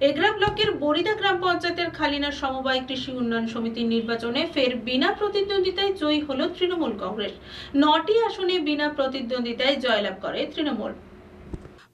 এগরা ব্লকের বরিদা গ্রাম পঞ্চায়েতের খালিনা সমবায় কৃষি উন্নয়ন সমিতির নির্বাচনে ফের বিনা প্রতিদ্বন্দ্বিতায় জয়ী হল তৃণমূল কংগ্রেস। 9টি আসনে বিনা প্রতিদ্বন্দ্বিতায় জয়লাভ করে তৃণমূল।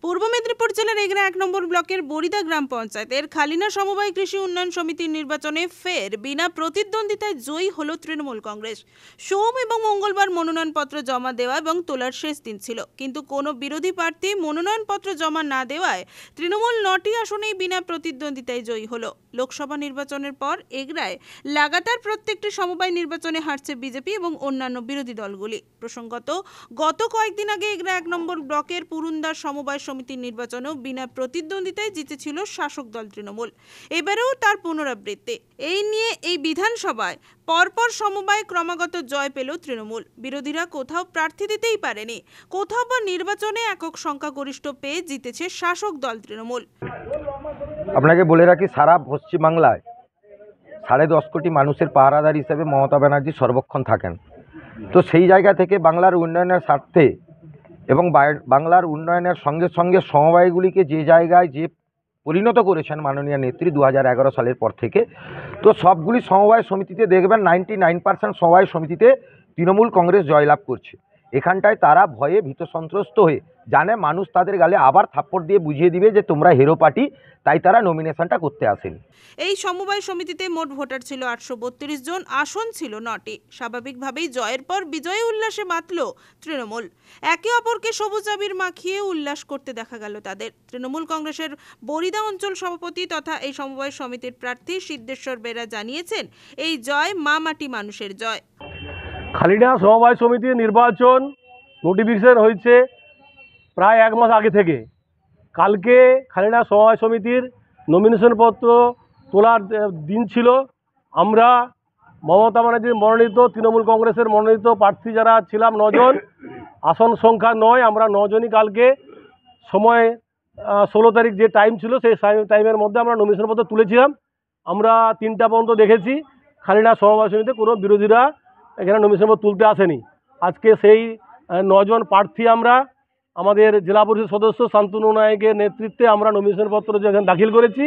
পূর্ব মেদিনীপুর জেলার এগরা 1 নম্বর ব্লকের বরিদা গ্রাম পঞ্চায়েতের খালিনা সমবায় কৃষি উন্নয়ন সমিতির নির্বাচনে ফের বিনা প্রতিদ্বন্দ্বিতায় জয়ী হল তৃণমূল কংগ্রেস। সোম এবং মঙ্গলবার মনোনয়নপত্র জমা দেওয়া এবং তোলার শেষ দিন ছিল, কিন্তু কোনো বিরোধী প্রার্থী মনোনয়নপত্র জমা না দেওয়ায় তৃণমূল 9টি আসনেই বিনা প্রতিদ্বন্দ্বিতায় জয়ী হল। লোকসভা নির্বাচনের পর এগরায় লাগাতার প্রত্যেকটি সমবায় নির্বাচনে হারছে বিজেপি এবং অন্যান্য বিরোধী দলগুলি। প্রসঙ্গত, গত কয়েকদিন আগে এগরা 1 নম্বর ব্লকের পুরুন্দার সমবায় সমিতির নির্বাচনেও বিনা প্রতিদ্বন্দ্বিতায় জিতেছিল শাসক দল তৃণমূল। এবারেও তার পুনরাবৃত্তি। এই নিয়ে এই বিধানসভায় পরপর সমবায় ক্রমাগত জয় পেল তৃণমূল। বিরোধীরা কোথাও প্রার্থী দিতেই পারেনি, কোথাও বা নির্বাচনে একক সংখ্যাগরিষ্ঠ পেয়ে জিতেছে শাসক দল তৃণমূল। আপনাকে বলে রাখি, সারা পশ্চিমবাংলায় 10.5 কোটি মানুষের পাহারাদার হিসেবে মমতা ব্যানার্জি সর্বক্ষণ থাকেন। তো সেই জায়গা থেকে বাংলার উন্নয়নের স্বার্থে এবং বাংলার উন্নয়নের সঙ্গে সঙ্গে সমবায়গুলিকে যে জায়গায় যে পরিণত করেছেন মাননীয় নেত্রী 2011 সালের পর থেকে, তো সবগুলি সমবায় সমিতিতে দেখবেন 99% সমবায় সমিতিতে তৃণমূল কংগ্রেস জয়লাভ করছে। এখানটায় তারা ভয়ে ভীত সন্ত্রস্ত হয়ে জানে মানুষ তাদের গালে আবার থাপ্পড় দিয়ে বুঝিয়ে দিবে যে তোমরা হিরো পার্টি, তাই তারা নমিনেশনটা করতে আসেন। এই সমবায় সমিতিতে মোট ভোটার ছিল 832 জন, আসন ছিল 9টি। স্বাভাবিকভাবেই জয়ের পর বিজয়ী উল্লাসে মাতল তৃণমূল। একে অপরকে সবুজ আবির মাখিয়ে উল্লাস করতে দেখা গেল তাদের। তৃণমূল কংগ্রেসের বরিদা অঞ্চল সভাপতি তথা এই সমবায় সমিতির প্রার্থী সিদ্ধেশ্বর বেরা জানিয়েছেন, এই জয় মা মাটি মানুষের জয়। খালিনা সমবায় সমিতির নির্বাচন নোটিফিকেশন হয়েছে প্রায় 1 মাস আগে থেকে। কালকে খালিনা সমবায় সমিতির নমিনেশনপত্র তোলার দিন ছিল। আমরা মমতা ব্যানার্জির মনোনীত তৃণমূল কংগ্রেসের মনোনীত প্রার্থী যারা ছিলাম 9 জন, আসন সংখ্যা 9, আমরা 9 জনই কালকে সময় 16 তারিখ যে টাইম ছিল সেই টাইমের মধ্যে আমরা নমিনেশনপত্র তুলেছিলাম। আমরা 3টা পর্যন্ত দেখেছি খালিনা সমবায় সমিতিতে কোনো বিরোধীরা এখানে নমিনেশনপত্র তুলতে আসেনি। আজকে সেই 9 জন প্রার্থী আমরা আমাদের জেলা পরিষদ সদস্য শান্তনু নায়কের নেতৃত্বে আমরা নমিনেশনপত্র যেখানে দাখিল করেছি,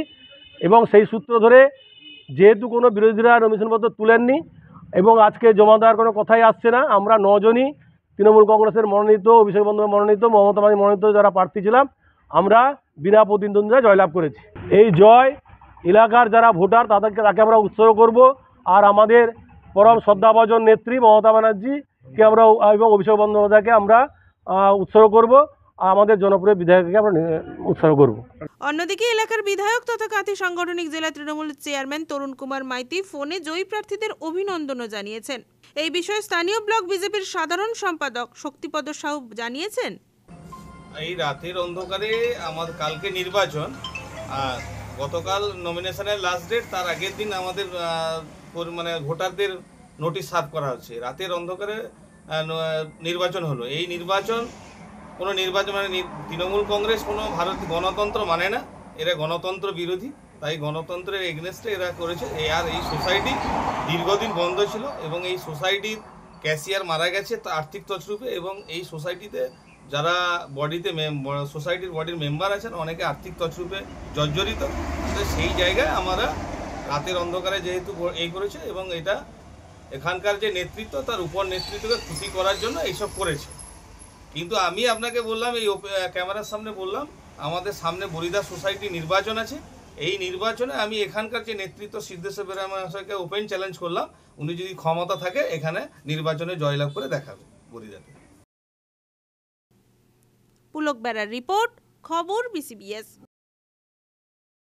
এবং সেই সূত্র ধরে যেহেতু কোনো বিরোধীরা নমিনেশনপত্র তুলেননি এবং আজকে জমা দেওয়ার কোনো কথাই আসছে না, আমরা 9 জনই তৃণমূল কংগ্রেসের মনোনীত, অভিষেক বন্দ্যোপাধ্যায় মনোনীত, মমতা ব্যানার্জি মনোনীত যারা প্রার্থী ছিলাম, আমরা বিনা প্রতিদ্বন্দ্বিতায় জয়লাভ করেছি। এই জয় এলাকার যারা ভোটার তাকে আমরা উৎসর্গ করব, আর আমাদের পরম শ্রদ্ধাভাজন নেত্রী মমতা ব্যানার্জিকে আমরা এবং অভিষেক বন্দ্যোপাধ্যায়কে আমরা উৎসর্গ করব, আর আমাদের জনপ্রিয় বিধায়ককে আমরা উৎসর্গ করব। অন্যদিকে এলাকার বিধায়ক তথা কাঁথি সাংগঠনিক জেলা তৃণমূল চেয়ারম্যান তরুণ কুমার মাইতি ফোনে জয়ী প্রার্থীদের অভিনন্দনও জানিয়েছেন। এই বিষয়ে স্থানীয় ব্লক বিজেপির সাধারণ সম্পাদক শক্তিপদ সাহু জানিয়েছেন, এই রাতের অন্ধকারে আমাদের কালকে নির্বাচন, আর গতকাল নমিনেশনের লাস্ট ডেট, তার আগের দিন আমাদের মানে ভোটারদের নোটিশ সার্ভ করা হচ্ছে। রাতের অন্ধকারে নির্বাচন হলো। এই নির্বাচন কোনো নির্বাচন মানে তৃণমূল কংগ্রেস কোনো গণতন্ত্র মানে না, এরা গণতন্ত্র বিরোধী, তাই গণতন্ত্রের এগনেস্টে এরা করেছে। আর এই সোসাইটি দীর্ঘদিন বন্ধ ছিল এবং এই সোসাইটির ক্যাশিয়ার মারা গেছে আর্থিক তছরূপে, এবং এই সোসাইটিতে যারা সোসাইটির বডির মেম্বার আছেন অনেকে আর্থিক তছরূপে জর্জরিত। তো সেই জায়গায় আমরা রাতের অন্ধকারে যেহেতু এই করেছে, এবং এটা এখানকার যে নেতৃত্ব তার উপর নেতৃত্বকে খুশি করার জন্য এইসব করেছে। কিন্তু আমি আপনাকে বললাম, এই ক্যামেরার সামনে বললাম, আমাদের সামনে বরিদা সোসাইটি নির্বাচন আছে। এই নির্বাচনে আমি এখানকার যে নেতৃত্ব সিদ্ধেশ্বর বেরা মহাশয়কে ওপেন চ্যালেঞ্জ করলাম, উনি যদি ক্ষমতা থাকে এখানে নির্বাচনে জয়লাভ করে দেখাবে বরিদাতে। পুলক বেরার রিপোর্ট, খবর BCBS।